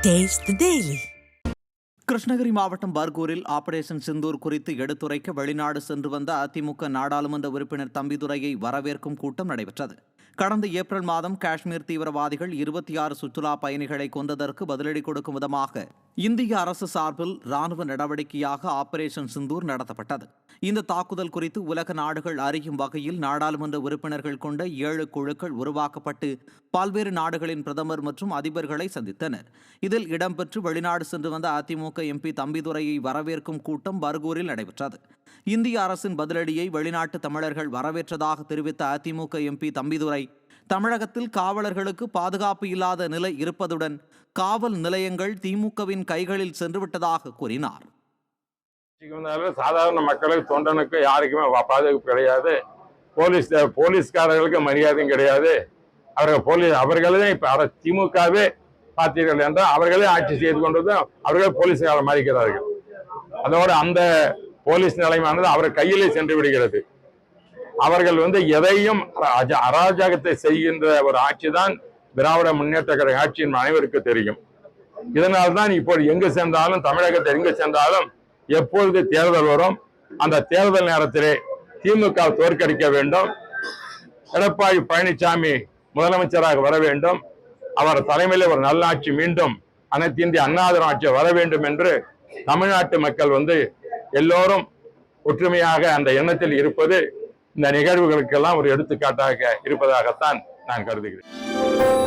Taste the Daily. Krishnagiri மாவட்டம் பர்கூரில் operation Sindoor குறித்து எடுத்துரைக்க வெளிநாடு சென்று வந்த அதிமுக நாடாளுமன்ற உறுப்பினர் தம்பிதுரையை வரவேற்கும் கூட்டம் நடைபெற்றது. கடந்த ஏப்ரல் மாதம் காஷ்மீர் தீவிரவாதிகள் 26 சுற்றுலா பயணிகளை கொன்றதற்கு பதிலடி கொடுக்கும் விதமாக இந்திய அரசு சார்பில் ராணுவ நடவடிக்கையாக ஆபரேஷன் சிந்தூர் நடத்தப்பட்டது. இந்த தாக்குதல் குறித்து உலக நாடுகள் அறியும் வகையில் நாடாளுமன்ற உறுப்பினர்கள் கொண்ட 7 குழுக்கள் உருவாக்கப்பட்டு பல்வேறு நாடுகளின் பிரதமர் மற்றும் அதிபர்களை சந்தித்தனர். இதில் இடம்பெற்று வெளிநாடு சென்று வந்த அதிமுக எம்பி தம்பிதுரையை வரவேற்கும் கூட்டம் பர்கூரில் நடைபெற்றது. இந்திய அரசின் பதிலடியை வெளிநாட்டு தமிழர்கள் வரவேற்றதாக தெரிவித்த அதிமுக எம்பி தம்பிதுரை, தமிழகத்தில் காவலர்களுக்கு பாதுகாப்பு இல்லாத நிலை இருப்பதுடன் காவல் நிலையங்கள் திமுகவின் கைகளில் சென்றுவிட்டதாக கூறினார். சாதாரண மக்களுக்கு தொண்டனுக்கு யாருக்குமே பாதுகாப்பு கிடையாது. போலீஸ்காரர்களுக்கு மரியாதையும் கிடையாது. அவர்களே இப்ப திமுகவே பார்த்தீர்கள் என்றால் அவர்களே ஆட்சி செய்து கொண்டதும் அவர்களே போலீஸ்காரர் மாறிக்கிறார்கள். அதோடு அந்த போலீஸ் நிலையமானது அவர் கையிலே சென்று விடுகிறது. அவர்கள் எதையும் அராஜகத்தை செய்கின்ற ஒரு ஆட்சி தான் திராவிட முன்னேற்ற கழக ஆட்சியின் அனைவருக்கு தெரியும். இதனால்தான் இப்போ எங்கு சென்றாலும், தமிழகத்தில் எங்கு சென்றாலும் எப்பொழுது தேர்தல் வரும், அந்த தேர்தல் நேரத்திலே திமுக தோற்கடிக்க வேண்டும், எடப்பாடி பழனிசாமி முதலமைச்சராக வர வேண்டும், அவர் தலைமையில் ஒரு நல்ல ஆட்சி மீண்டும் அனைத்து இந்திய அண்ணா திராவிட ஆட்சி வர வேண்டும் என்று தமிழ்நாட்டு மக்கள் எல்லோரும் ஒற்றுமையாக அந்த எண்ணத்தில் இருப்பது இந்த நிகழ்வுகளுக்கெல்லாம் ஒரு எடுத்துக்காட்டாக இருப்பதாகத்தான் நான் கருதுகிறேன்.